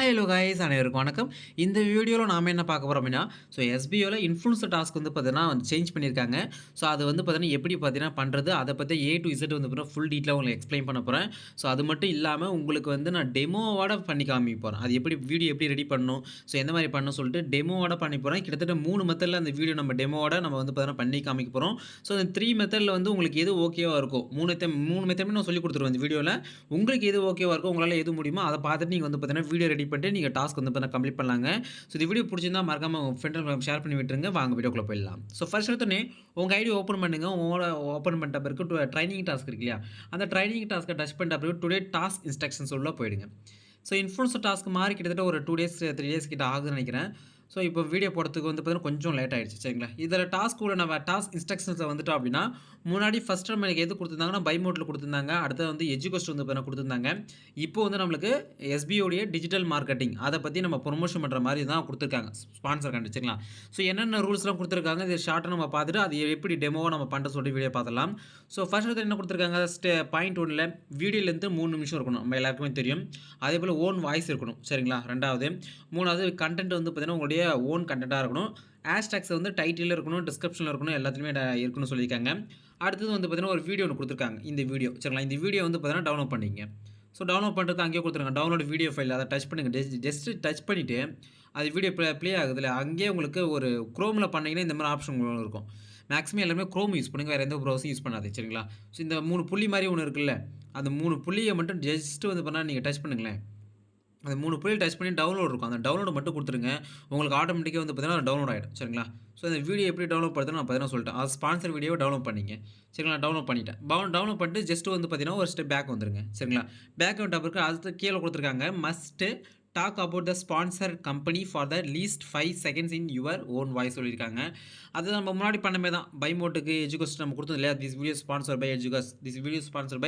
Hello guys அனைவருக்கும் வணக்கம். இந்த வீடியோல நாம என்ன பார்க்க போறோம் அப்படின்னா, எஸ்பிஓல இன்ஃப்ளூயன்சர் டாஸ்க் வந்து பார்த்தீங்கன்னா சேஞ்ச் பண்ணியிருக்காங்க. அது வந்து பார்த்தீங்கன்னா எப்படி பார்த்தீங்கன்னா பண்றது, அத பத்தி ஏ டூ இசட் வந்து பார்த்தீங்கன்னா ஃபுல் டீட்டெயிலா உங்களுக்கு எக்ஸ்பிளைன் பண்ண போறேன். அது மட்டும் இல்லாம உங்களுக்கு வந்து நான் டெமோவோட பண்ணி காமிக்க போறேன். அது எப்படி வீடியோ எப்படி ரெடி பண்ணணும், எந்த மாரி பண்ணணும்னு சொல்லிட்டு டெமோவோட பண்ணி போறேன். கிட்டத்தட்ட 3 மெத்தட்ல அந்த வீடியோ நம்ம டெமோவோட நம்ம வந்து பார்த்தீங்கன்னா பண்ணி காமிக்க போறோம். இந்த 3 மெத்தட்ல வந்து உங்களுக்கு எது ஓகேவா இருக்கோ, 3 மெத்தடுமே நான் சொல்லிக் குடுத்துருவேன் இந்த வீடியோல. உங்களுக்கு எது ஓகேவா இருக்கோ, உங்களால எது முடியுமோ அத பார்த்துட்டு நீங்க வந்து பார்த்தீங்கன்னா வீடியோ ரெடி பண்ணிட்டு நீங்க டாஸ்க் வந்து பார்த்தீங்கன்னா கம்ப்ளீட் பண்ணலாங்க. இந்த வீடியோ புடிச்சிருந்தா மறக்காம உங்க ஃப்ரெண்ட் அண்ட் ஷேர் பண்ணி விட்டுருங்க. வாங்க வீடியோக்குள்ள போயிடலாம். ஃபர்ஸ்ட் எடுத்தோனே உங்க ஐடி ஓப்பன் பண்ணுங்க. உங்களோட ஓப்பன் பண்ணிட்ட பிறகு ட்ரைனிங் டாஸ்க் இருக்கு இல்லையா? அந்த ட்ரைனிங் டாஸ்க்க டச் பண்ணிட்ட பிறகு டுடே டாஸ்க் இன்ஸ்ட்ரக்ஷன்ஸ் உள்ள போயிடுங்க. இன்ஃப்ளூயன்சர் டாஸ்க் மாறி கிட்டத்தட்ட ஒரு 2 டேஸ் 3 டேஸ் கிட்ட ஆகுதுன்னு நெனைக்கிறேன். இப்போ வீடியோ போடுறதுக்கு வந்து பார்த்தீங்கன்னா கொஞ்சம் லேட் ஆயிடுச்சு சரிங்களா? இதில டாஸ்க் உள்ள நம்ம டாஸ்க் இன்ஸ்ட்ரக்ஷன்ஸ்ல வந்துட்டோம் அப்படின்னா, முன்னாடி ஃபர்ஸ்ட் டைம் எனக்கு எது குடுத்திருந்தாங்கன்னா, பை மோட்ல குடுத்திருந்தாங்க. அடுத்தது வந்து எஜுகோஸ்ட் வந்து பார்த்தீங்கன்னா குடுத்திருந்தாங்க. இப்போ வந்து நம்மளுக்கு எஸ்பிஓடைய டிஜிட்டல் மார்க்கெட்டிங் அத பத்தி நம்ம ப்ரமோஷன் பண்ற மாரி தான் குடுத்துருக்காங்க. ஸ்பான்சர் காண்டி சரிங்களா? என்னென்ன ரூல்ஸ்லாம் குடுத்துருக்காங்க, இத ஷார்ட்டா நம்ம பார்த்துட்டு, அது எப்படி டெமோவா நம்ம பண்றோம்னு சொல்லிட்டு வீடியோ பார்த்துடலாம். ஃபர்ஸ்ட் வந்து என்ன குடுத்துருக்காங்க, பாயிண்ட் 1ல வீடியோ லென்த் 3 நிமிஷம் இருக்கணும். நம்ம எல்லாருக்குமே தெரியும். அதேபோல ஓன் வாய்ஸ் இருக்கணும். சரிங்களா? 2வது. 3வது கன்டென்ட் வந்து பார்த்தீங்கன்னா, உங்களுடைய ஓன் கன்டென்ட்டா இருக்கணும். ஹேஷ்டேக்ஸ் வந்து டைட்டில்ல இருக்கணும், டிஸ்கிரிப்ஷன்ல இருக்கணும், எல்லாத்துலயுமே இருக்குன்னு சொல்லியிருக்காங்க. அடுத்தது வந்து பார்த்தீங்கன்னா, ஒரு வீடியோ ஒண்ணு குடுத்துருக்காங்க. இந்த வீடியோ சரிங்களா? இந்த வீடியோ வந்து பார்த்தீங்கன்னா, டவுன்லோட் பண்ணிக்கங்க. டவுன்லோட் பண்றதுக்கு அங்கேயே குடுத்துருங்க. டவுன்லோட் வீடியோ ஃபைல் அத டச் பண்ணுங்க. ஜஸ்ட் டச் பண்ணிட்டு, அது வீடியோ ப்ளே ஆகுதுல்ல, அங்கேயே உங்களுக்கு ஒரு குரோம்ல பண்ணீங்கன்னா, இந்த மாரி ஆப்ஷன் உங்களுக்கு இருக்கும். மேக்ஸிமம் எல்லாருமே குரோம் யூஸ் பண்ணுங்க. வேற எந்த ப்ரௌசரும் யூஸ் பண்ணாதீங்க. சரிங்களா? இந்த 3 புள்ளி மாரி ஒண்ணு இருக்குல்ல, அந்த 3 புள்ளிய மட்டும் ஜஸ்ட் வந்து பண்ணா நீங்க டச் பண்ணுங்களேன். அந்த 3 புள்ளிய டச் பண்ணி டவுன்லோட் இருக்கும். அந்த டவுன்லோட மட்டும் குடுத்துருங்க. உங்களுக்கு ஆட்டோமேட்டிக்கா வந்து பார்த்தீங்கன்னா, டவுன்லோட் ஆயிடும். சரிங்களா? இந்த வீடியோ எப்படி டவுன்லோட் பண்றதுன்னு நான் பார்த்தீங்கன்னா சொல்லிட்டேன். ஸ்பான்சர் வீடியோவ டவுன்லோட் பண்ணிங்க. சரிங்களா? டவுன்லோட் பண்ணிட்டேன். டவுன்லோட் பண்ணிட்டு ஜஸ்ட் வந்து பார்த்தீங்கன்னா, ஒரு ஸ்டெப் பேக் வந்துருங்க. சரிங்களா? பேக் வந்துட்ட பிறகு அடுத்து கீழ குடுத்துருக்காங்க. Must talk about the sponsor company for the least 5 seconds in your own voice சொல்லியிருக்காங்க. அது நம்ம முன்னாடி பண்ண மாரி தான். பை மோட்டுக்கு எஜுகோஸ்ட் நம்ம குடுத்தோம் இல்லையா? திஸ் வீடியோ ஸ்பான்சர் பை எஜுகோஸ். திஸ் வீடியோ ஸ்பான்சர்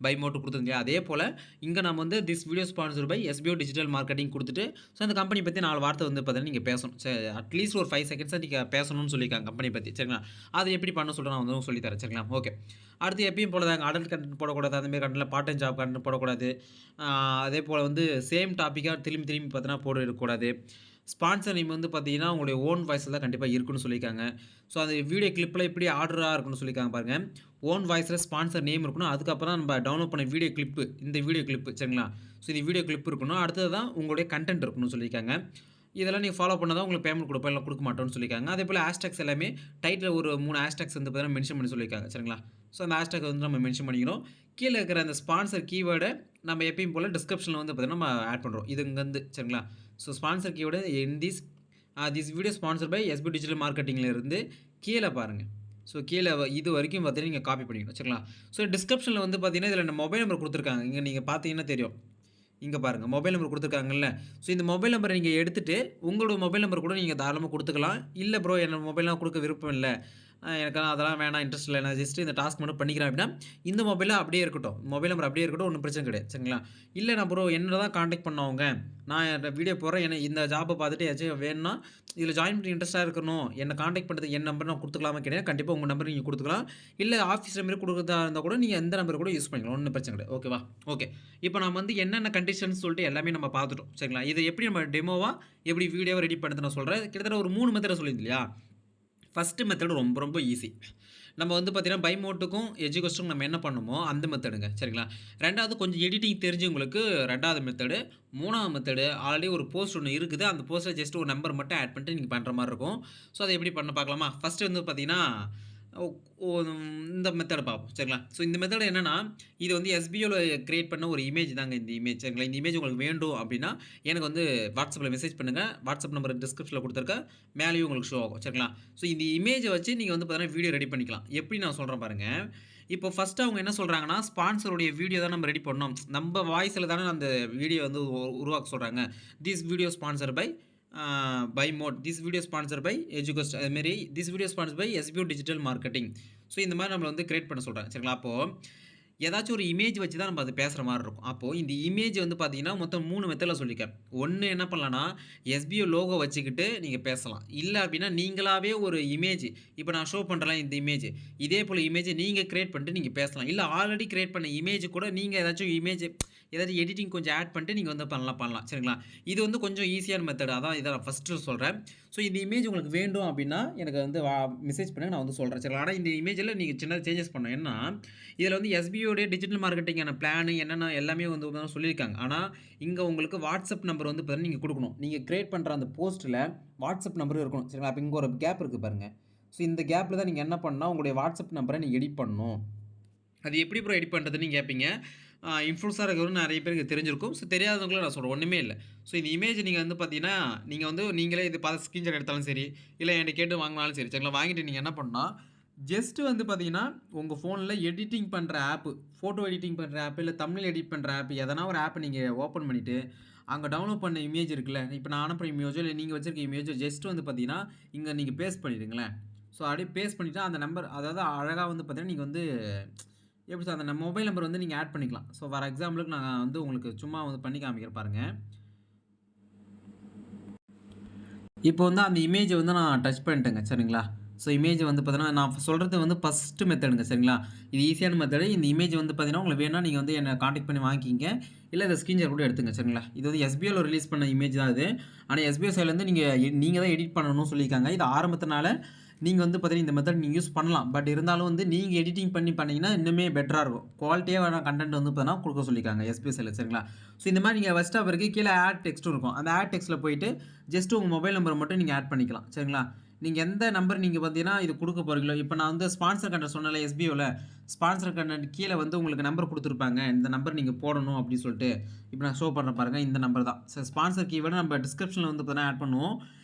பை மோட் குடுத்தோம் இல்லையா? அதே போல இங்க நம்ம வந்து this video sponsor by SPO digital marketing குடுத்துட்டு, அந்த கம்பெனி பத்தி 4 வார்த்தை வந்து பார்த்தீங்கன்னா, நீங்க பேசணும். அட்லீஸ்ட் ஒரு 5 செகண்ட்ஸா நீங்க பேசணும்னு சொல்லியிருக்காங்க கம்பெனி பத்தி. சரிங்களா? அது எப்படி பண்ணணும்னு சொல்லிட்டு நான் வந்து சொல்லி தரேன். சரிங்களா? ஓகே. அடுத்து எப்பயும் போல தாங்க அடல்ட் கன்டென்ட் போடக்கூடாது. அந்த மாரி கன்டென்ட்ல பார்ட் டைம் ஜாப் கன்டென்ட் போடக்கூடாது. அதேபோல வந்து சேம் டாபிக்கா திரும்பி திரும்பி பார்த்தீங்கன்னா போடக்கூடாது. ஸ்பான்சர் நேம் வந்து பார்த்தீங்கன்னா, உங்களுடைய ஓன் வாய்ஸ்ல தான் கண்டிப்பா இருக்குன்னு சொல்லியிருக்காங்க. அந்த வீடியோ கிளிப்ல எப்படி ஆர்டரா இருக்குன்னு சொல்லியிருக்காங்க பாருங்க. ஓன் வாய்ஸ்ல ஸ்பான்சர் நேம் இருக்கணும். அதுக்கப்புறம் நம்ம டவுன்லோட் பண்ண வீடியோ கிளிப்பு, இந்த வீடியோ கிளிப்பு சரிங்களா? இந்த வீடியோ கிளிப் இருக்கணும். அடுத்தது தான் உங்களுடைய கன்டென்ட் இருக்கணும்னு சொல்லியிருக்காங்க. இதெல்லாம் நீங்க ஃபாலோ பண்ணா தான் உங்களுக்கு பேமெண்ட் குடுப்போம். இல்ல குடுக்க மாட்டோம்னு சொல்லியிருக்காங்க. அதேபோல ஹேஷ்டேக்ஸ் எல்லாமே டைட்டில்ல ஒரு 3 ஹேஷ்டேக்ஸ் வந்து பார்த்தீங்கன்னா மென்ஷன் பண்ண சொல்லியிருக்காங்க. சரிங்களா? அந்த ஹேஷ்டேக் வந்து நம்ம மென்ஷன் பண்ணிக்கணும். கீழ இருக்கிற அந்த ஸ்பான்சர் கீவேர்ட நம்ம எப்பயும் போல டிஸ்கிரிப்ஷன்ல வந்து பார்த்தீங்கன்னா, நம்ம ஆட் பண்றோம். இது இங்கருந்து சரிங்களா? Sponsor keyword in this video sponsor by SP digital மார்க்கெட்டிங்ல இருந்து கீழ பாருங்க. கீழ இது வரைக்கும் பார்த்தீங்கன்னா, நீங்க காப்பி பண்ணிக்கணும். சரிங்களா? டிஸ்கிரிப்ஷன்ல வந்து பார்த்தீங்கன்னா, இதில மொபைல் நம்பர் குடுத்துருக்காங்க. இங்க நீங்க பார்த்தீங்கன்னா தெரியும். இங்க பாருங்க. மொபைல் நம்பர் குடுத்துருக்காங்கல்ல. இந்த மொபைல் நம்பர நீங்க எடுத்துட்டு, உங்களோட மொபைல் நம்பர் கூட நீங்க தாராளமா குடுத்துக்கலாம். இல்ல ப்ரோ என்னோட மொபைல்லாம் குடுக்க விருப்பம் இல்ல. எனக்கு அதெல்லாம் வேணாம், இன்ட்ரெஸ்ட் இல்ல. நான் ஜஸ்ட் இந்த டாஸ்க் மட்டும் பண்ணிக்கிறேன் அப்படின்னா, இந்த மொபைல்ல அப்படியே இருக்கட்டும். மொபைல் நம்பர் அப்படியே இருக்கட்டும். ஒண்ணும் பிரச்சனை கிடையாது. சரிங்களா? இல்ல நான் ப்ரோ என்ன தான் கான்டாக்ட் பண்ணணும் அவங்க. நான் வீடியோ போடுறேன். இந்த ஜாப்ப பார்த்துட்டு ஏதாச்சும் வேணும்னா, இதில ஜாயின் பண்ண இன்ட்ரெஸ்ட்டா இருக்கணும். என்ன கான்டாக்ட் பண்றதுக்கு என் நம்பர் நான் குடுத்துக்கலாமா கேட்டீங்கன்னா, கண்டிப்பா உங்க நம்பர் நீங்க குடுத்துக்கலாம். இல்ல ஆஃபீஸ் நம்பர் குடுக்குறதா இருந்தா கூட நீங்க எந்த நம்பர் கூட யூஸ் பண்ணிக்கலாம். ஒண்ணும் பிரச்சனை கிடையாது. ஓகேவா? ஓகே. இப்போ நம்ம வந்து என்னென்ன கண்டிஷன்ஸ் சொல்லிட்டு எல்லாமே நம்ம பார்த்துட்டோம். சரிங்களா? இத எப்படி நம்ம டெமோவா எப்படி வீடியோவா ரெடி பண்றது நான் சொல்றேன். கிட்டத்தட்ட ஒரு 3 மெத்தட் சொல்லியிருந்தேன் இல்லையா? ஃபர்ஸ்ட் மெத்தட் ரொம்ப ரொம்ப ஈஸி. நம்ம வந்து பார்த்தீங்கன்னா, பை மோட்டுக்கும் எஜுகோஸ்ட்டுக்கும் நம்ம என்ன பண்ணோமோ அந்த மெத்தடுங்க. சரிங்களா? 2வது கொஞ்சம் எடிட்டிங் தெரிஞ்சவங்களுக்கு 2வது மெத்தடு. 3வது மெத்தடு ஆல்ரெடி ஒரு போஸ்ட் ஒண்ணு இருக்குது. அந்த போஸ்ட்ல ஜஸ்ட் ஒரு நம்பர் மட்டும் ஆட் பண்ணிட்டு நீங்க பண்ற மாரி இருக்கும். அத எப்படி பண்ண பார்க்கலாமா? ஃபர்ஸ்ட் வந்து பார்த்தீங்கன்னா, ஒ ஒ இந்த மெத்தட பார்ப்போம். சரிங்களா? இந்த மெத்தட் என்னன்னா, இது வந்து எஸ்பிஓல கிரியேட் பண்ண ஒரு இமேஜ் தாங்க இந்த இமேஜ். சரிங்களா? இந்த இமேஜ் உங்களுக்கு வேண்டும் அப்டின்னா, எனக்கு வந்து WhatsAppல மெசேஜ் பண்ணுங்க. WhatsApp நம்பர் டிஸ்கிரிப்ஷன்ல குடுத்துருக்கேன். மேலேயும் உங்களுக்கு ஷோ ஆகும். சரிங்களா? இந்த இமேஜ வச்சு நீங்க வந்து பார்த்தீங்கன்னா, வீடியோ ரெடி பண்ணிக்கலாம். எப்படி நான் சொல்றேன் பாருங்க. இப்போ ஃபர்ஸ்ட் அவங்க என்ன சொல்றாங்கன்னா, ஸ்பான்சருடைய வீடியோ தான் நம்ம ரெடி பண்ணணும். நம்ப வாய்ஸ்ல தானே அந்த வீடியோ வந்து உருவாக்க சொல்றாங்க. திஸ் வீடியோ ஸ்பான்சர் பை மோட். திஸ் வீடியோ ஸ்பான்சர் பை எஜுகோஸ்ட். அது மாரி this video sponsor by SPO digital marketing. இந்த மாரி நம்மள வந்து கிரியேட் பண்ண சொல்றாங்க. சரிங்களா? அப்போ ஏதாச்சும் ஒரு இமேஜ் வச்சு தான் நம்ம அது பேசுற மாரி இருக்கும். அப்போ இந்த இமேஜ் வந்து பார்த்தீங்கன்னா, மொத்தம் 3 மெத்தட்ல சொல்லியிருக்கேன். ஒண்ணு என்ன பண்ணலாம்னா, எஸ்பிஓ லோகோ வச்சுக்கிட்டு நீங்க பேசலாம். இல்ல அப்டின்னா, நீங்களாவே ஒரு இமேஜ் இப்ப நான் ஷோ பண்றேன்ல இந்த இமேஜ். இதே போல இமேஜ் நீங்க கிரியேட் பண்ணிட்டு நீங்க பேசலாம். இல்ல ஆல்ரெடி கிரியேட் பண்ண இமேஜ் கூட நீங்க ஏதாச்சும் இமேஜ் ஏதாச்சும் எடிட்டிங் கொஞ்சம் ஆட் பண்ணிட்டு நீங்கள் வந்து பண்ணலாம் சரிங்களா. இது வந்து கொஞ்சம் ஈஸியான மெத்தட். அதான் இதை நான் ஃபஸ்ட்டு சொல்கிறேன். ஸோ இந்த இமேஜ் உங்களுக்கு வேண்டும் அப்படின்னா எனக்கு வந்து மெசேஜ் பண்ணுங்க, நான் வந்து சொல்கிறேன் சரிங்களா. ஆனால் இந்த இமேஜில் நீங்கள் சின்ன சேஞ்சஸ் பண்ணணும். ஏன்னா இதில் வந்து எஸ்பியோடைய டிஜிட்டல் மார்க்கெட்டிங்கான பிளானு என்னென்ன எல்லாமே வந்து சொல்லியிருக்காங்க. ஆனால் இங்கே உங்களுக்கு வாட்ஸ்அப் நம்பர் வந்து பார்த்தீங்கன்னா நீங்கள் கொடுக்கணும். நீங்கள் கிரியேட் பண்ணுற அந்த போஸ்ட்டில் வாட்ஸ்அப் நம்பரும் இருக்கணும் சரிங்களா. அப்போ இங்கே ஒரு கேப் இருக்குது பாருங்கள். ஸோ இந்த கேப்பில் தான் நீங்கள் என்ன பண்ணால் உங்களுடைய வாட்ஸ்அப் நம்பரை நீங்கள் எடிட் பண்ணணும். அது எப்படி ப்ரோ எடிட் பண்ணுறதுன்னு கேட்பீங்க. இன்ஃப்ளூன்ஸாக இருக்கிறவங்க நிறைய பேருக்கு தெரிஞ்சிருக்கும். ஸோ தெரியாதவங்களும் நான் சொல்கிறேன், ஒன்றுமே இல்லை. ஸோ இந்த இமேஜ் நீங்கள் வந்து பார்த்தீங்கன்னா நீங்கள் வந்து நீங்களே இது பார்த்து ஸ்க்ரீன்ஷாட் எடுத்தாலும் சரி, இல்லை என்கிட்ட கேட்டு வாங்கினாலும் சரி சரிங்களா. வாங்கிட்டு நீங்கள் என்ன பண்ணால் ஜஸ்ட்டு வந்து பார்த்தீங்கன்னா உங்கள் ஃபோனில் எடிட்டிங் பண்ணுற ஆப்பு, ஃபோட்டோ எடிட்டிங் பண்ணுற ஆப், இல்லை தமிழ் எடிட் பண்ணுற ஆப், எதனா ஒரு ஆப்பை நீங்கள் ஓப்பன் பண்ணிவிட்டு அங்கே டவுன்லோட் பண்ண இமேஜ் இருக்குல்ல, இப்போ நான் அனுப்புகிற இமேஜோ இல்லை நீங்கள் வச்சிருக்க இமேஜோ ஜஸ்ட் வந்து பார்த்தீங்கன்னா இங்கே நீங்கள் பேஸ்ட் பண்ணிடுங்களேன். ஸோ அப்படியே பேஸ்ட் பண்ணிவிட்டு அந்த நம்பர், அதாவது அழகாக வந்து பார்த்தீங்கன்னா நீங்கள் வந்து எப்படி சார் அந்த மொபைல் நம்பர் வந்து நீங்கள் ஆட் பண்ணிக்கலாம். ஸோ ஃபார் எக்ஸாம்பிளுக்கு நான் வந்து உங்களுக்கு சும்மா வந்து பண்ணி காமிக்கிறேன் பாருங்கள். இப்போ வந்து அந்த இமேஜை வந்து நான் டச் பண்ணிட்டேங்க சரிங்களா. ஸோ இமேஜ் வந்து பார்த்தீங்கன்னா நான் சொல்கிறது வந்து ஃபஸ்ட்டு மெத்தடுங்க சரிங்களா. இது ஈஸியான மெத்தடு. இந்த இமேஜ் வந்து பார்த்தீங்கன்னா உங்களுக்கு வேணும்னா நீங்கள் வந்து என்னை காண்டாக்ட் பண்ணி வாங்கிக்கிங்க, இல்லை இதை ஸ்க்ரீன்ஷாட் கூட எடுத்துங்க சரிங்களா. இது வந்து எஸ்பிஓவில் ரிலீஸ் பண்ண இமேஜ் தான் இது. ஆனால் எஸ்பிஓ சைட்லேருந்து நீங்கள் தான் எடிட் பண்ணணும்னு சொல்லியிருக்காங்க. இது ஆரம்பத்தினால நீங்கள் வந்து பார்த்தீங்கன்னா இந்த மெத்தட் நீங்கள் யூஸ் பண்ணலாம். பட் இருந்தாலும் வந்து நீங்கள் எடிட்டிங் பண்ணிங்கன்னா இன்னுமே பெட்டராக இருக்கும். குவாலிட்டியாக கண்டென்ட் வந்து பார்த்தீங்கன்னா கொடுக்க சொல்லியிருக்காங்க எஸ்பிஓ சைடில் சரிங்களா. ஸோ இந்த மாதிரி நீங்கள் ஃபஸ்ட்டாக பிறகு கீழே ஆட் டெக்ஸ்ட்டும் இருக்கும். அந்த ஆட் டெக்ஸ்ட்டில் போயிட்டு ஜஸ்ட் உங்கள் மொபைல் நம்பரை மட்டும் நீங்கள் ஆட் பண்ணிக்கலாம் சரிங்களா. நீங்கள் எந்த நம்பர் நீங்கள் பார்த்தீங்கன்னா இது கொடுக்க போகிறீங்களோ, இப்போ நான் வந்து ஸ்பான்சர் கண்டென்ட் சொன்னல எஸ்பிஓவில் ஸ்பான்சர் கண்டென்ட் கீழே வந்து உங்களுக்கு நம்பர் கொடுத்துருப்பாங்க. இந்த நம்பர் நீங்கள் போடணும் அப்படின்னு சொல்லிட்டு இப்போ நான் ஷோ பண்ணுறேன் பாருங்கள். இந்த நம்பர் தான். ஸோ ஸ்பான்சர் கீவேர்டு நம்ம டிஸ்கிரிப்ஷனில் வந்து பார்த்தீங்கன்னா ஆட் பண்ணுவோம்.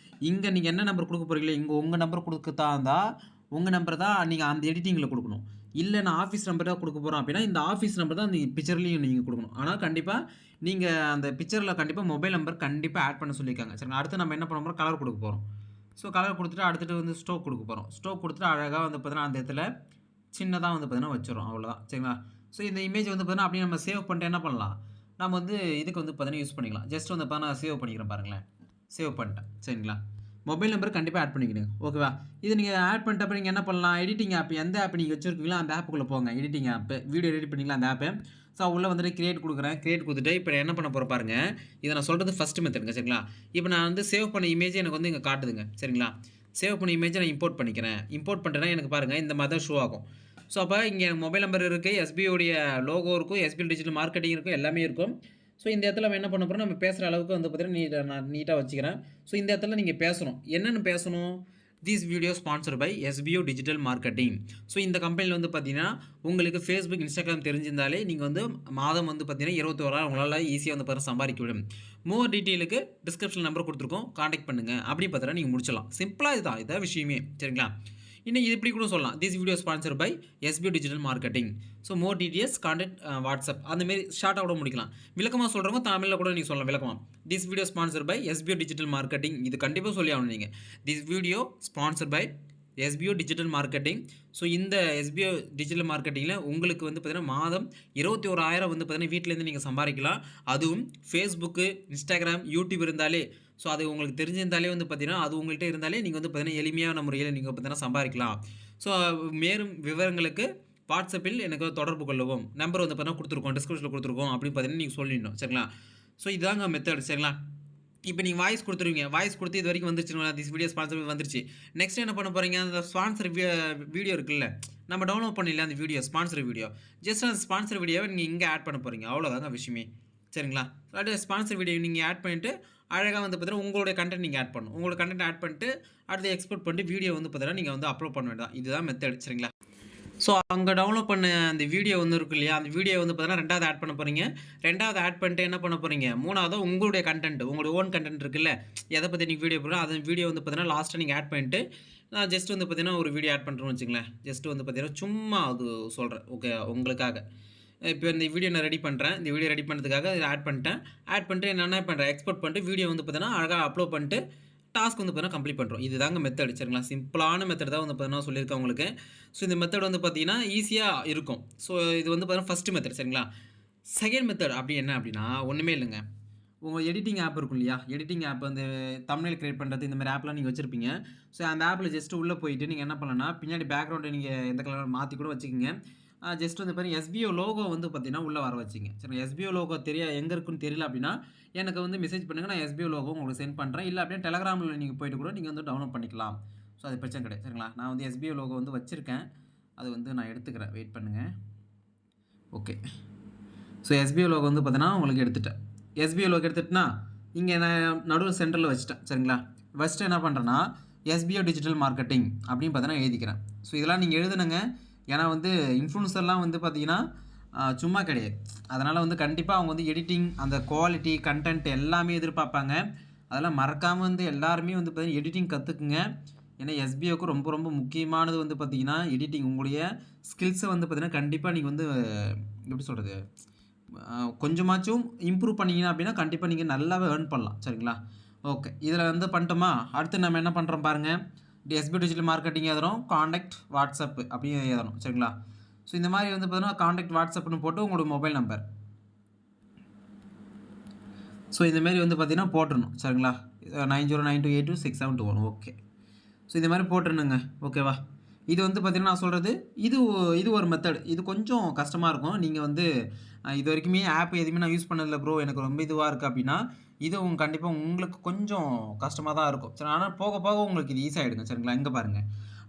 இங்கே நீங்கள் என்ன நம்பர் கொடுக்க போகிறீங்களோ, இங்கே உங்கள் நம்பர் கொடுக்கத்தா இருந்தால் உங்கள் நம்பர் தான் நீங்கள் அந்த எடிட்டிங்கில் கொடுக்கணும். இல்லை நான் ஆஃபீஸ் நம்பர் தான் கொடுக்க போகிறோம் அப்படின்னா இந்த ஆஃபீஸ் நம்பர் தான் அந்த பிக்சர்லேயும் நீங்கள் கொடுக்கணும். ஆனால் கண்டிப்பாக நீங்கள் அந்த பிக்சரில் கண்டிப்பாக மொபைல் நம்பர் கண்டிப்பாக ஆட் பண்ண சொல்லியிருக்காங்க சரிங்களா. அடுத்து நம்ம என்ன பண்ண போகிறோம், கலர் கொடுக்க போகிறோம். ஸோ கலர் கொடுத்துட்டு அடுத்துட்டு வந்து ஸ்டோக் கொடுக்க போகிறோம். ஸ்டோக் கொடுத்துட்டு அழகாக வந்து பார்த்தீங்கன்னா அந்த இடத்துல சின்னதாக வந்து பார்த்தீங்கன்னா வச்சிடும், அவ்வளோதான் சரிங்களா. ஸோ இந்த இமேஜ் வந்து பார்த்தீங்கன்னா அப்படியே நம்ம சேவ் பண்ணிட்டு என்ன பண்ணலாம், நம்ம வந்து இதுக்கு வந்து பார்த்தீங்கன்னா யூஸ் பண்ணிக்கலாம். ஜஸ்ட் வந்து பார்த்தீங்கன்னா சேவ் பண்ணிக்கிறேன் பாருங்களேன். சேவ் பண்ணிட்டேன் சரிங்களா. மொபைல் நம்பர் கண்டிப்பாக ஆட் பண்ணிக்கிடுங்க ஓகேவா. இது நீங்கள் ஆட் பண்ணிட்ட அப்புறம் நீங்கள் என்ன பண்ணலாம், எடிட்டிங் ஆப் எந்த ஆப் நீங்கள் வச்சுருக்கீங்களோ அந்த ஆப்புக்குள்ளே போங்க. எடிட்டிங் ஆப்பு வீடியோ எடிட் பண்ணிக்கலாம் அந்த ஆப்பு. ஸோ உள்ளே வந்துட்டு கிரியேட் கொடுக்குறேன். கிரியேட் கொடுத்துட்டு இப்போ என்ன பண்ண போகிற பாருங்க. இதை நான் சொல்கிறது ஃபஸ்ட்டு மெத்தடுங்க சரிங்களா. இப்போ நான் வந்து சேவ் பண்ண இமேஜ் எனக்கு வந்து இங்கே காட்டுதுங்க சரிங்களா. சேவ் பண்ண இமேஜை நான் இம்போர்ட் பண்ணிக்கிறேன். இம்போர்ட் பண்ணிட்டேன்னா எனக்கு பாருங்கள் இந்த மாதிரி தான் ஷோ ஆகும். ஸோ அப்போ இங்கே மொபைல் நம்பர் இருக்குது, எஸ்பிஓடைய லோகோ இருக்கும், எஸ்பிஓ டிஜிட்டல் மார்க்கெட்டிங் இருக்கும், எல்லாமே இருக்கும். ஸோ இந்த இடத்துல நம்ம என்ன பண்ண போகிறோம், நம்ம பேசுகிற அளவுக்கு வந்து பார்த்தீங்கன்னா நான் நீட்டாக வச்சுக்கிறேன். ஸோ இந்த இடத்துல நீங்கள் பேசணும். என்னென்னு பேசணும், this video sponsor by SPO digital marketing. So இந்த கம்பெனியில் வந்து பார்த்தீங்கன்னா உங்களுக்கு ஃபேஸ்புக், இன்ஸ்டாகிராம் தெரிஞ்சிருந்தாலே நீங்கள் வந்து மாதம் வந்து பார்த்தீங்கன்னா 21,000 உங்களால் ஈஸியாக வந்து பார்த்தீங்கன்னா சம்பாதிக்க விடும். மோர் டீட்டெயிலுக்கு டிஸ்கிரிப்ஷன் நம்பர் கொடுத்துருக்கோம், காண்டாக்ட் பண்ணுங்கள். அப்படி பார்த்தீங்கன்னா நீங்கள் முடிச்சிடலாம். சிம்பிளாக இதுதான் இதான் விஷயமே சரிங்களா. இன்னும் இது இப்படி கூட சொல்லலாம், this video sponsor by SPO digital marketing. So more details contact WhatsApp, அந்தமாரி ஷார்ட்டாக கூட முடிக்கலாம். விளக்கமாக சொல்கிறவங்க தமிழில் கூட நீங்கள் சொல்லலாம் விளக்கமாக. This video sponsor by SPO digital marketing. இது கண்டிப்பாக சொல்லி ஆகணும் நீங்கள். This video sponsor by SPO digital marketing. So இந்த எஸ்பிஓ டிஜிட்டல் மார்க்கெட்டிங்கில் உங்களுக்கு வந்து பார்த்தீங்கன்னா மாதம் 21,000 வந்து பார்த்தீங்கன்னா வீட்டிலேருந்து நீங்கள் சம்பாதிக்கலாம். அதுவும் ஃபேஸ்புக்கு, இன்ஸ்டாகிராம், யூடியூப் இருந்தாலே, ஸோ அது உங்களுக்கு தெரிஞ்சிருந்தாலே வந்து பார்த்தீங்கன்னா அது உங்கள்கிட்ட இருந்தாலே நீங்கள் வந்து பார்த்தீங்கன்னா எளிமையான முறையில் நீங்கள் பார்த்தீங்கன்னா சம்பாதிக்கலாம். ஸோ மேலும் விவரங்களுக்கு வாட்ஸ்அப்பில் எனக்கு தொடர்பு கொள்ளவும், நம்பர் வந்து பார்த்தீங்கன்னா கொடுத்துருக்கோம், டிஸ்கிரிப்ஷனில் கொடுத்துருக்கோம் அப்படின்னு பார்த்தீங்கன்னா நீங்கள் சொல்லிடணும் சரிங்களா. ஸோ இதாங்க மெத்தட் சரிங்களா. இப்போ நீங்கள் வாய்ஸ் கொடுத்துருவீங்க. வாய்ஸ் கொடுத்து இது வரைக்கும் வந்துருச்சுங்களா, திஸ் வீடியோ ஸ்பான்சர் வந்துருச்சு. நெக்ஸ்ட் என்ன பண்ண போகிறீங்க, அந்த ஸ்பான்சர் வீடியோ இருக்குல்ல, நம்ம டவுன்லோட் பண்ணல அந்த வீடியோ ஸ்பான்சர் வீடியோ, ஜஸ்ட் அந்த ஸ்பான்சர் வீடியோவை நீங்கள் இங்கே ஆட் பண்ண போகிறீங்க, அவ்வளோதாங்க விஷயமே சரிங்களா. அடுத்து ஸ்பான்சர் வீடியோ நீங்கள் ஆட் பண்ணிவிட்டு அழகாக வந்து பார்த்தீங்கன்னா உங்களுடைய கண்டென்ட் நீங்கள் ஆட் பண்ணணும். உங்களோட கண்டென்ட் ஆட் பண்ணிட்டு அடுத்து எக்ஸ்போர்ட் பண்ணிட்டு வீடியோ வந்து பார்த்தீங்கன்னா நீங்கள் வந்து அப்லோட் பண்ண வேண்டாம். இதுதான் மெத்தட் சரிங்களா. ஸோ அங்கே டவுன்லோட் பண்ண அந்த வீடியோ வந்து இருக்கு இல்லையா, அந்த வீடியோ வந்து பார்த்தீங்கன்னா 2வது ஆட் பண்ண போகிறீங்க. 2வது ஆட் பண்ணிட்டு என்ன பண்ண போகிறீங்க, 3வது உங்களுடைய கண்டென்ட், உங்களுடைய ஓன் கண்டென்ட் இருக்குல்ல, எதை பற்றி நீங்கள் வீடியோ போடுறோம் அந்த வீடியோ வந்து பார்த்தீங்கன்னா லாஸ்ட்டாக நீங்கள் ஆட் பண்ணிட்டு நான் ஜஸ்ட் வந்து பார்த்தீங்கன்னா ஒரு வீடியோ ஆட் பண்ணுறோன்னு வச்சுங்களேன். ஜஸ்ட் வந்து பார்த்தீங்கன்னா சும்மா அது சொல்கிறேன் ஓகே உங்களுக்காக. இப்போ இந்த வீடியோ நான் ரெடி பண்ணுறேன். இந்த வீடியோ ரெடி பண்ணுறதுக்காக இதை ஆட் பண்ணிட்டேன். ஆட் பண்ணிட்டு நான் என்ன பண்ணுறேன், எக்ஸ்போர்ட் பண்ணிட்டு வீடியோ வந்து பார்த்தீங்கன்னா அழகாக அப்லோட் பண்ணிட்டு டாஸ்க் வந்து பார்த்தீங்கன்னா கம்ப்ளீட் பண்ணுறோம். இதுதாங்க மெத்தட் சரிங்களா. சிம்பிளான மெத்தட் தான் வந்து பார்த்தீங்கன்னா சொல்லியிருக்கேன் உங்களுக்கு. ஸோ இந்த மெத்தட் வந்து பார்த்தீங்கன்னா ஈஸியாக இருக்கும். ஸோ இது வந்து பார்த்தீங்கன்னா ஃபஸ்ட்டு மெத்தட் சரிங்களா. செகண்ட் மெத்தட் அப்படி என்ன அப்படின்னா ஒன்றுமே இல்லைங்க. உங்கள் எடிட்டிங் ஆப் இருக்கும் இல்லையா, எடிட்டிங் ஆப் வந்து தம்ப்நெயில் கிரியேட் பண்ணுறது இந்த மாதிரி ஆப்லாம் நீங்கள் வச்சுருப்பீங்க. ஸோ அந்த ஆப்பில் ஜஸ்ட்டு உள்ளே போயிட்டு நீங்கள் என்ன பண்ணலாம்னா பின்னாடி பேக்ரவுண்டை நீங்கள் எந்த கலர் மாற்றி கூட வச்சுக்கிங்க. ஜஸ்ட் வந்து பாருங்க எஸ்பிஓ லோகோ வந்து பார்த்தீங்கன்னா, உள்ள வர வச்சுங்க. சரிங்களா. எஸ்பிஓ லோகோ எங்க இருக்குன்னு தெரியல அப்படின்னா, எனக்கு வந்து மெசேஜ் பண்ணுங்க. நான் எஸ்பிஓ லோகோ உங்களுக்கு சென்ட் பண்றேன். இல்ல அப்படின்னா டெலகிராம்ல நீங்க போயிட்டு கூட நீங்க வந்து டவுன்லோட் பண்ணிக்கலாம். ஸோ அது பிரச்சனை கிடையாது. சரிங்களா. நான் வந்து எஸ்பிஓ லோகோ வந்து வச்சிருக்கேன். அது வந்து நான் எடுத்துக்கிறேன். வெயிட் பண்ணுங்க. ஓகே. ஸோ எஸ்பிஓ லோகோ வந்து பார்த்தீங்கன்னா, உங்களுக்கு எடுத்துட்டேன். எஸ்பிஓ லோகோ எடுத்துட்டேன்னா, இங்க நான் நடுவுல சென்டர்ல வச்சுட்டேன். சரிங்களா. வச்சுட்டு என்ன பண்றேன்னா, எஸ்பிஓ டிஜிட்டல் மார்க்கெட்டிங் அப்படின்னு பார்த்தீங்கன்னா எழுதிக்கிறேன். ஸோ இதெல்லாம் நீங்க எழுதுனங்க. ஏன்னா வந்து இன்ஃப்ளூயன்சர்லாம் வந்து பார்த்தீங்கன்னா, சும்மா கிடையாது. அதனால வந்து கண்டிப்பா அவங்க வந்து எடிட்டிங், அந்த குவாலிட்டி, கன்டென்ட் எல்லாமே எதிர்பார்ப்பாங்க. அதெல்லாம் மறக்காம வந்து எல்லாருமே வந்து பார்த்தீங்கன்னா, எடிட்டிங் கத்துக்குங்க. ஏன்னா எஸ்பிஓக்கு ரொம்ப ரொம்ப முக்கியமானது வந்து பார்த்தீங்கன்னா, எடிட்டிங். உங்களுடைய ஸ்கில்ஸ வந்து பார்த்தீங்கன்னா, கண்டிப்பா நீங்க வந்து எப்படி சொல்றது? கொஞ்சமாச்சும் இம்ப்ரூவ் பண்ணீங்க அப்படின்னா, கண்டிப்பா நீங்க நல்லாவே ஏர்ன் பண்ணலாம். சரிங்களா? ஓகே. இதில வந்து பண்ணிட்டோமா? அடுத்து நம்ம என்ன பண்றோம் பாருங்க. எஸ்பிஓ டிஜிட்டல் மார்க்கெட்டிங் எழுதுறோம். கான்டாக்ட் வாட்ஸ்அப் அப்படின்னு எழுதணும். சரிங்களா? ஸோ இந்த மாரி வந்து பார்த்தீங்கன்னா, கான்டாக்ட் வாட்ஸ்அப்னு போட்டு உங்களோட மொபைல் நம்பர். ஸோ இந்த மாரி வந்து பார்த்தீங்கன்னா போட்டுறணும். சரிங்களா? 9092826721 ஓகே. ஸோ இந்த மாரி போட்டுருணுங்க. ஓகேவா? இது வந்து பார்த்தீங்கன்னா, நான் சொல்றது இது இது ஒரு மெத்தட். இது கொஞ்சம் கஷ்டமா இருக்கும். நீங்க வந்து இதுவரைக்குமே ஆப் எதுவுமே நான் யூஸ் பண்ணதில்ல ப்ரோ. எனக்கு ரொம்ப இதுவா இருக்கு அப்டின்னா, இது கண்டிப்பா உங்களுக்கு கொஞ்சம் கஷ்டமா தான் இருக்கும். சரி, ஆனா போக போக உங்களுக்கு இது ஈஸி ஆயிடுங்க. சரிங்களா? இங்க பாருங்க.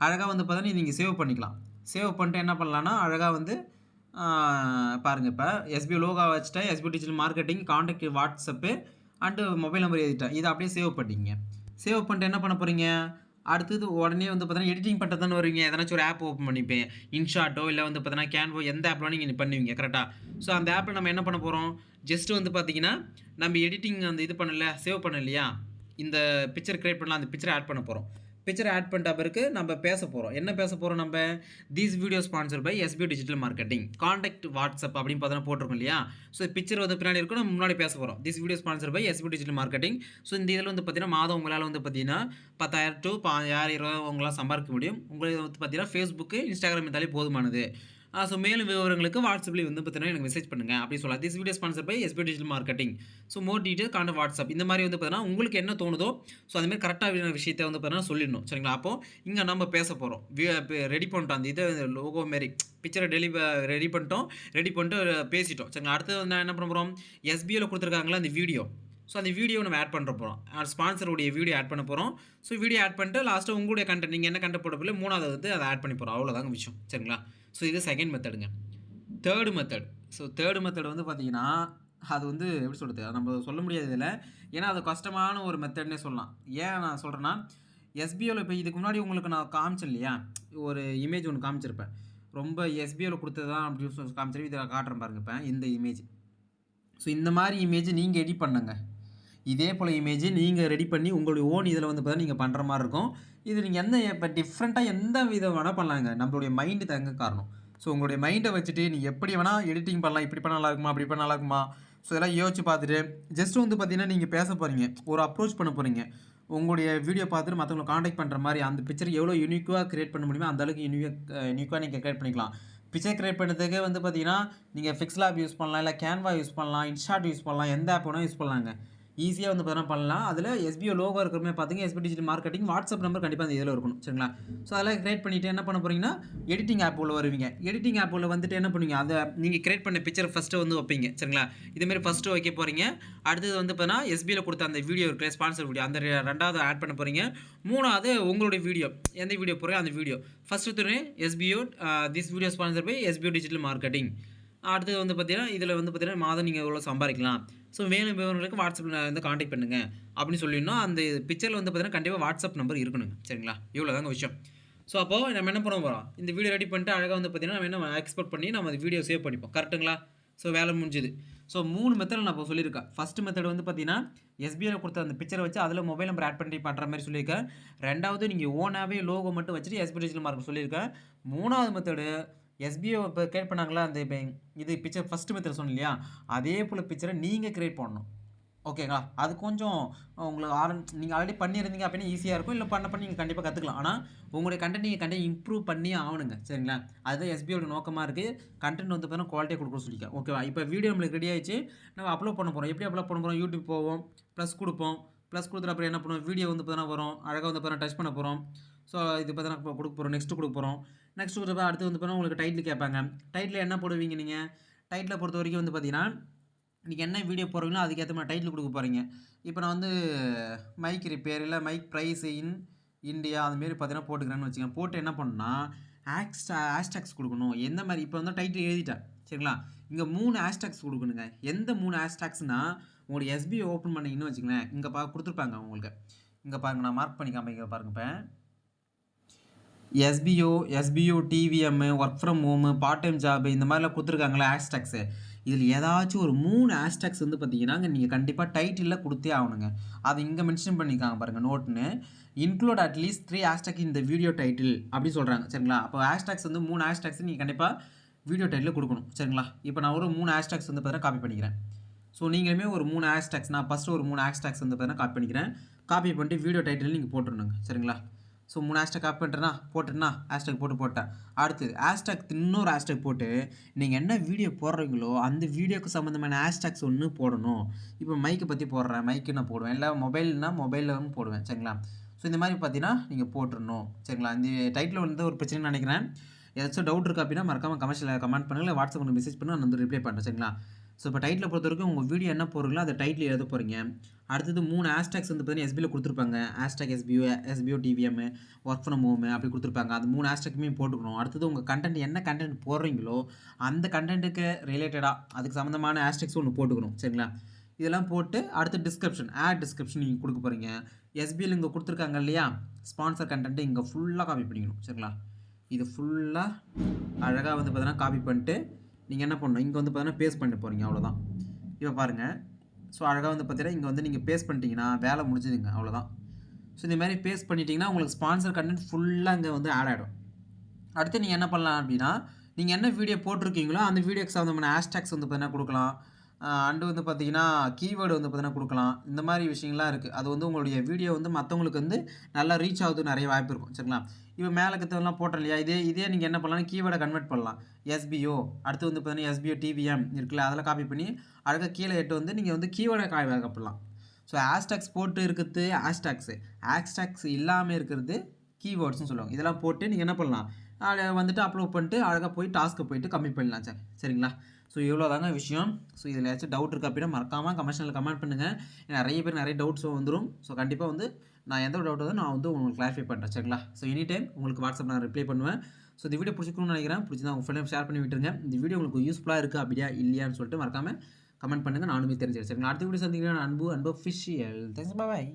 அழகா வந்து பார்த்தீங்கன்னா, நீங்க சேவ் பண்ணிக்கலாம். சேவ் பண்ணிட்டு என்ன பண்ணலான்னா, அழகா வந்து ஆ பாருங்க இப்ப எஸ்பிஓ லோகோ வச்சுட்டேன். SPO digital marketing, contact WhatsApp and mobile number எழுதிட்டேன். இத அப்படியே சேவ் பண்ணிக்கங்க. சேவ் பண்ணிட்டு என்ன பண்ண போறீங்க? அடுத்தது உடனே வந்து பார்த்தீங்கன்னா, எடிட்டிங் பண்றது தானே வருவீங்க. எதனாச்சும் ஒரு ஆப் ஓப்பன் பண்ணிப்பீங்க. இன்ஷாட்டோ இல்ல வந்து பார்த்தீங்கன்னா, கேன்வோ எந்த ஆப்ல நீங்க பண்ணுவீங்க. கரெக்ட்டா? ஸோ அந்த ஆப்ல நம்ம என்ன பண்ண போறோம்? ஜஸ்ட் வந்து பார்த்தீங்கன்னா, நம்ம எடிட்டிங் அந்த இது பண்ணல, சேவ் பண்ணோம் இல்லையா? இந்த பிக்சர் கிரியேட் பண்ணலாம். அந்த பிக்சர ஆட் பண்ண போறோம். பிக்சர ஆட் பண்ணிட்ட பிறகு நம்ம பேச போறோம். என்ன பேச போறோம் நம்ப? "This video sponsored by SPO digital marketing. Contact WhatsApp" அப்படின்னு பார்த்தீங்கன்னா போட்டிருக்கும் இல்லையா? ஸோ பிக்சர் வந்து பின்னாடி இருக்கும். நம்ம முன்னாடி பேச போறோம். "This video sponsored by SPO digital marketing." So இந்த இதில வந்து பார்த்தீங்கன்னா, மாதம் உங்களால வந்து பார்த்தீங்கன்னா, 10,000 டூ 10,000, 20,000 உங்களால சம்பாதிக்க முடியும். உங்களுக்கு வந்து பார்த்தீங்கன்னா, Facebook, Instagram இருந்தாலே போதுமானது. ஸோ மேலும் விவரங்களுக்கு வாட்ஸ்அப்ல வந்து பார்த்தீங்கன்னா, எனக்கு மெசேஜ் பண்ணுங்க அப்படின்னு சொல்லலாம். "This video sponsored by SPO digital marketing. So more detail contact WhatsApp." இந்த மாரி வந்து பார்த்தீங்கன்னா, உங்களுக்கு என்ன தோணுதோ, ஸோ அந்த மாரி கரெக்ட்டான விஷயத்த வந்து பார்த்தீங்கன்னா சொல்லிடணும். சரிங்களா? அப்போ இங்க நம்ம பேச போறோம். ரெடி பண்ணிட்டோம். அந்த இத லோகோ மாரி பிக்சர ரெடி பண்ணிட்டோம். ரெடி பண்ணிட்டு பேசிட்டோம். சரிங்களா? அடுத்தது வந்து என்ன பண்ண போறோம்? எஸ்பிஓல குடுத்துருக்காங்கல்ல அந்த வீடியோ. ஸோ அந்த வீடியோவ நம்ம ஆட் பண்ண போறோம். ஸ்பான்சருடைய வீடியோ ஆட் பண்ண போறோம். ஸோ வீடியோ ஆட் பண்ணிட்டு லாஸ்ட்டா உங்களுடைய கன்டென்ட் நீங்க என்ன கன்டென்ட் போட போறீங்களோ 3வது வந்து அத ஆட் பண்ணி போறோம். அவ்வளோதாங்க விஷயம். சரிங்களா? ஸோ இது செகண்ட் மெத்தடுங்க. 3 மெத்தட். ஸோ 3 மெத்தட் வந்து பார்த்தீங்கன்னா, அது வந்து எப்படி சொல்றது? அது நம்ம சொல்ல முடியாது இதுல. ஏன்னா, அது கஷ்டமான ஒரு மெத்தட்ன்னே சொல்லலாம். ஏன் நான் சொல்றேன்னா, எஸ்பிஓல இப்ப இதுக்கு முன்னாடி உங்களுக்கு நான் காமிச்சேன் இல்லையா? ஒரு இமேஜ் ஒண்ணு காமிச்சிருப்பேன். ரொம்ப எஸ்பிஓல குடுத்தது தான் அப்படின்னு காமிச்சிருப்பேன். இத காட்டுறேன் பாருங்க இப்ப இந்த இமேஜ். ஸோ இந்த மாரி இமேஜ் நீங்க எடிட் பண்ணுங்க. இதே போல இமேஜ் நீங்க ரெடி பண்ணி உங்களுடைய ஓன் இதில வந்து பார்த்தீங்கன்னா, நீங்க பண்ற மாரி இருக்கும். இது நீங்க இப்ப டிஃபரண்டா எந்த விதம் வேணா பண்ணலாங்க. நம்மளுடைய மைண்ட் தாங்க காரணம். ஸோ உங்களுடைய மைண்ட வச்சுட்டு நீங்க எப்படி வேணா எடிட்டிங் பண்ணலாம். இப்படி பண்ணா நல்லா இருக்குமா? அப்படி பண்ணா நல்லா இருக்குமா? ஸோ இதெல்லாம் யோசிச்சு பார்த்துட்டு, ஜஸ்ட் வந்து பார்த்தீங்கன்னா, நீங்க பேச போறீங்க. ஒரு அப்ரோச் பண்ண போறீங்க. உங்களுடைய வீடியோ பார்த்துட்டு மத்தவங்கள கான்டாக்ட் பண்ற மாரி அந்த பிக்சர் எவ்வளோ யூனிக்கா கிரியேட் பண்ண முடியுமோ, அந்த அளவுக்கு யூனிக்கா நீங்க கிரியேட் பண்ணிக்கலாம். பிக்சர் கிரியேட் பண்ணுறதுக்கே வந்து பார்த்தீங்கன்னா, நீங்க பிக்ஸ்லேப் யூஸ் பண்ணலாம், இல்ல கேன்வா யூஸ் பண்ணலாம், இன்ஷாட் யூஸ் பண்ணலாம். எந்த ஆப் வேணா யூஸ் பண்ணலாங்க. ஈஸியா வந்து பார்த்தீங்கன்னா பண்ணலாம். அதில எஸ்பிஓ லோகோ இருக்கிற மாரி பார்த்தீங்க, SPO digital marketing WhatsApp number கண்டிப்பா அந்த இதில இருக்கணும். சரிங்களா? ஸோ அதெல்லாம் கிரியேட் பண்ணிட்டு என்ன பண்ண போறீங்கன்னா, எடிட்டிங் ஆப் உள்ள வருவீங்க. எடிட்டிங் ஆப் உள்ள வந்துட்டு என்ன பண்ணுவீங்க, அத நீங்க கிரியேட் பண்ண பிக்சர ஃபர்ஸ்ட்டு வந்து வைப்பீங்க. சரிங்களா? இது மாரி ஃபர்ஸ்ட்டு வைக்க போறீங்க. அடுத்தது வந்து பார்த்தீங்கன்னா, எஸ்பிஓல குடுத்த அந்த வீடியோ இருக்குல்ல, ஸ்பான்சர் வீடியோ அந்த 2வது ஆட் பண்ண போறீங்க. 3வது உங்களுடைய வீடியோ. எந்த வீடியோ போடுறீங்களோ அந்த வீடியோ. ஃபர்ஸ்ட் எடுத்தோனே SBO this video sponsor by SPO digital marketing. அடுத்தது வந்து பார்த்தீங்கன்னா, இதில வந்து பார்த்தீங்கன்னா, மாதம் நீங்க எவ்வளோ சம்பாரிக்கலாம். ஸோ மேலும் விவரங்களுக்கு வாட்ஸ்அப்ல வந்து கான்டாக்ட் பண்ணுங்க அப்படின்னு சொல்லிடணும். அந்த பிக்சர்ல வந்து பார்த்தீங்கன்னா, கண்டிப்பா வாட்ஸ்அப் நம்பர் இருக்கணுங்க. சரிங்களா? இவ்வளோதாங்க விஷயம். ஸோ அப்போ நம்ம என்ன பண்ண போறோம், இந்த வீடியோ ரெடி பண்ணிட்டு அழகா வந்து பார்த்தீங்கன்னா, நம்ம என்ன எக்ஸ்போர்ட் பண்ணி நம்ம அந்த வீடியோ சேவ் பண்ணிப்போம். கரெக்ட்டுங்களா? ஸோ வேலை முடிஞ்சுது. ஸோ 3 மெத்தட் நான் இப்போ சொல்லியிருக்கேன். ஃபர்ஸ்ட் மெத்தட் வந்து பார்த்தீங்கன்னா, எஸ்பிஐல குடுத்த அந்த பிக்சர வச்சு அதில மொபைல் நம்பர் ஆட் பண்ணி பண்ற மாரி சொல்லியிருக்கேன். 2வது நீங்க ஓனாவே லோகோ மட்டும் வச்சுட்டு எஸ்பிஐ டிஜிட்டல் மார்க்கெட் சொல்லியிருக்கேன். 3வது மெத்தடு எஸ்பிஓ இப்ப கிரியேட் பண்ணாங்கல்ல, அந்த இது பிக்சர் ஃபர்ஸ்ட் மெத்தட் சொன்னேன் இல்லையா? அதே போல பிக்சர நீங்க கிரியேட் பண்ணணும். ஓகேங்களா? அது கொஞ்சம் உங்களுக்கு நீங்க ஆல்ரெடி பண்ணியிருந்தீங்க அப்படின்னா ஈஸியா இருக்கும். இல்ல பண்ண நீங்க கண்டிப்பா கத்துக்கலாம். ஆனா, உங்களுடைய கன்டென்ட் நீங்க கண்டிப்பா இம்ப்ரூவ் பண்ணியே ஆவணுங்க. சரிங்களா? அதுதான் எஸ்பிஓட நோக்கமா இருக்கு. கன்டென்ட் வந்து பார்த்தீங்கன்னா, குவாலிட்டியா குடுக்கணும்னு சொல்லியிருக்கேன். ஓகேவா? இப்ப வீடியோ நம்மளுக்கு ரெடி ஆயிடுச்சு. நம்ம அப்லோட் பண்ண போறோம். எப்படி அப்லோட் பண்ண போறோம்? YouTube போவோம். ப்ளஸ் குடுப்போம். ப்ளஸ் குடுத்துட்டு அப்புறம் என்ன பண்ணுவோம்? வீடியோ வந்து பார்த்தீங்கன்னா வரும். அழகா வந்து பார்த்தீங்கன்னா டச் பண்ண போறோம். ஸோ இது பார்த்தீங்கன்னா இப்போ கொடுக்க போகிறோம். நெக்ஸ்ட் கொடுக்க போகிறோம். நெக்ஸ்ட் கொடுத்தப்ப அடுத்து வந்து பார்த்தீங்கன்னா உங்களுக்கு டைட்டில் கேட்பாங்க. டைட்டில் என்ன போடுவீங்க நீங்கள்? டைட்டிலை பொறுத்த வரைக்கும் வந்து பார்த்தீங்கன்னா நீங்கள் என்ன வீடியோ போடுறீங்களோ அதுக்கேற்ற மாதிரி டைட்டில் கொடுக்க போகிறீங்க. இப்போ நான் வந்து மைக் ரிப்பேர் இல்லை மைக் ப்ரைஸ் இன் இந்தியா அதுமாரி பார்த்தீங்கன்னா போட்டுக்கிறேன்னு வச்சுக்கோங்க. போட்டு என்ன பண்ணணும்னா ஹேஷ்டேக்ஸ் கொடுக்கணும். எந்த மாதிரி இப்போ வந்து டைட்டில் எழுதிட்டேன் சரிங்களா? இங்கே 3 ஹேஷ்டேக்ஸ் கொடுக்கணுங்க. எந்த 3 ஹேஷ்டேக்ஸ்னால் உங்களுக்கு எஸ்பிஐ ஓப்பன் பண்ணிங்கன்னு வச்சுங்களேன். இங்கே கொடுத்துருப்பாங்க உங்களுக்கு. இங்கே பாருங்கள், நான் மார்க் பண்ணி காமிக்கிறேன் பாருங்கள். இப்போ SPO TVM work from home part time job இந்த மாதிரிலாம் கொடுத்துருக்காங்களா ஹேஷ்டேக்ஸு. இதில் ஏதாச்சும் ஒரு 3 ஹேஷ்டேக்ஸ் வந்து பார்த்தீங்கன்னா நீங்கள் கண்டிப்பாக டைட்டிலில் கொடுத்தே ஆகணுங்க. அது இங்கே மென்ஷன் பண்ணியிருக்காங்க பாருங்கள் நோட்டுன்னு. இன்க்ளூட் அட்லீஸ்ட் 3 ஹேஷ்டேக் இந்த வீடியோ டைட்டில் அப்படி சொல்கிறாங்க சரிங்களா? அப்போ ஹேஷ்டேக்ஸ் வந்து 3 ஹேஷ்டேக்ஸ் நீங்கள் கண்டிப்பாக வீடியோ டைட்டில் கொடுக்கணும் சரிங்களா? இப்போ நான் ஒரு 3 ஹேஷ்டேக்ஸ் வந்து பார்த்தீங்கன்னா காப்பி பண்ணிக்கிறேன். ஸோ நீங்களுமே ஒரு 3 ஹேஷ்டேக்ஸ் நான் ஃபஸ்ட்டு ஒரு 3 ஹேஷ்டேக்ஸ் வந்து பார்த்தீங்கன்னா காப்பி பண்ணிக்கிறேன். காப்பி பண்ணிட்டு வீடியோ டைட்டில் நீங்கள் போட்டுருணுங்க சரிங்களா? ஸோ 3 ஹேஷ்டேக் காப்பி பண்ணிட்டேன்னா போட்டுன்னா ஹேஷ்டேக் போட்டேன். அடுத்தது ஹேஷ்டேக் இன்னொரு ஹேஷ்டேக் போட்டு நீங்கள் என்ன வீடியோ போடுறீங்களோ அந்த வீடியோக்கு சம்மந்தமான ஹேஷ்டேக்ஸ் ஒன்று போடணும். இப்போ மைக்கை பற்றி போடுறேன், மைக்கு நான் போடுவேன். இல்லை மொபைல்னால் மொபைலில் போடுவேன் சரிங்களா? ஸோ இந்த மாதிரி பார்த்தீங்கன்னா நீங்கள் போட்டுடணும் சரிங்களா? இந்த டைட்டில் வந்து ஒரு பிரச்சனைன்னு நினைக்கிறேன். ஏதாச்சும் டவுட் இருக்குது அப்படின்னா மறக்காமல் கமெண்ட் பண்ணுங்கள். இல்லை வாட்ஸ்அப் ஒன்று மெசேஜ் பண்ணி நான் வந்து ரிப்ளை பண்ணுறேன் சரிங்களா? ஸோ இப்போ டைட்டில் பொறுத்த வரைக்கும் உங்கள் வீடியோ என்ன போடுறீங்களோ அதை டைட்டில் எழுத போகிறீங்க. அடுத்தது 3 ஹேஷ்டேக்ஸ் வந்து பார்த்தீங்கன்னா எஸ்பியில் கொடுத்துருப்பாங்க. Hashtag SPO TVM work from home அப்படி கொடுத்துருப்பாங்க. அது 3 ஹேஷ்டேக்குமே போட்டுக்கணும். அடுத்தது உங்கள் கண்டென்ட் என்ன கண்டென்ட் போடுறீங்களோ அந்த கண்டென்ட்டுக்கு ரிலேட்டடாக அதுக்கு சம்மந்தமான ஹேஷ்டேக்ஸ் ஒன்று போட்டுக்கணும் சரிங்களா? இதெல்லாம் போட்டு அடுத்து டிஸ்கிரிப்ஷன் நீங்கள் கொடுக்க போகிறீங்க. எஸ்பியில் இங்கே கொடுத்துருக்காங்க இல்லையா ஸ்பான்சர் கண்டென்ட்டு இங்கே ஃபுல்லாக காப்பி பண்ணிக்கணும் சரிங்களா? இது ஃபுல்லாக அழகாக வந்து பார்த்தீங்கன்னா காப்பி பண்ணிட்டு நீங்கள் என்ன பண்ணணும், இங்கே வந்து பார்த்தீங்கன்னா பேஸ்ட் பண்ண போகிறீங்க அவ்வளோதான். இப்போ பாருங்கள். ஸோ அழகாக வந்து பார்த்தீங்கன்னா இங்கே வந்து நீங்கள் பேஸ்ட் பண்ணிட்டீங்கன்னா வேலை முடிஞ்சுதுங்க அவ்வளோதான். ஸோ இந்த மாதிரி பேஸ்ட் பண்ணிட்டீங்கன்னா உங்களுக்கு ஸ்பான்சர் கண்டென்ட் ஃபுல்லாக இங்கே வந்து ஆட் ஆகிடும். அடுத்து நீங்கள் என்ன பண்ணலாம் அப்படின்னா நீங்கள் என்ன வீடியோ போட்டிருக்கீங்களோ அந்த வீடியோக்கு சம்மந்தமான ஹேஷ்டேக்ஸ் வந்து பார்த்தீங்கன்னா கொடுக்கலாம். அண்டு வந்து பார்த்தீங்கன்னா கீவேர்டு வந்து பார்த்தீங்கன்னா கொடுக்கலாம். இந்த மாதிரி விஷயங்கள்லாம் இருக்குது. அது வந்து உங்களுடைய வீடியோ வந்து மற்றவங்களுக்கு வந்து நல்லா ரீச் ஆகுது நிறைய வாய்ப்பு இருக்கும் சரிங்களா? இப்போ மேலே கத்தெல்லாம் போட்டோம் இல்லையா? இதே நீங்கள் என்ன பண்ணலாம், கீவேர்டை கன்வெர்ட் பண்ணலாம். எஸ்பிஓ அடுத்து வந்து பார்த்தீங்கன்னா எஸ்பிஓ டிவிஎம் இருக்குல்ல அதெல்லாம் காப்பி பண்ணி அழகாக கீழே எட்டு வந்து நீங்கள் வந்து கீவேர்டை காப்பலாம். ஸோ ஹேஷ்டேக்ஸ் போட்டு இருக்கிறது ஹேஷ்டேக்ஸ் இல்லாமல் இருக்கிறது கீவேர்ட்ஸ்னு சொல்லுவாங்க. இதெல்லாம் போட்டு நீங்கள் என்ன பண்ணலாம், அதை வந்துட்டு அப்லோட் பண்ணிட்டு அழகாக போய் டாஸ்க்கு போயிட்டு கம்ப்ளீட் பண்ணலாம் சார் சரிங்களா? ஸோ இவ்வளோ தாங்க விஷயம். ஸோ இதில் ஏதாச்சும் டவுட் இருக்குது அப்படின்னா மறக்காமல் கமெண்ட் பண்ணுங்கள். நிறைய பேர் நிறைய டவுட்ஸும் வந்துடும். ஸோ கண்டிப்பாக வந்து நான் எந்த டவுட் வந்து நான் வந்து உங்களுக்கு கிளாரிஃபை பண்ணுறேன் சரிங்களா? ஸோ எனி டைம் உங்களுக்கு வாட்ஸ்அப் நான் ரிப்ளை பண்ணுவேன். ஸோ இந்த வீடியோ பிடிச்சிக்கணும்னு நினைக்கிறேன். பிடிச்சிருந்தா உங்கள் ஃப்ரெண்ட் ஷேர் பண்ணி விட்டுருங்க. இந்த வீடியோ உங்களுக்கு யூஸ்ஃபுல்லாக இருக்குது அப்படியா இல்லையான்னு சொல்லிட்டு மறக்காமல் கமெண்ட் பண்ணுங்கள். நானுமே தெரிஞ்சிடுறேன் சரிங்களா? அடுத்த வீடியோ சந்திக்கிறேன். அன்பு அஃபிஷியல். தேங்க்ஸ், பாய்.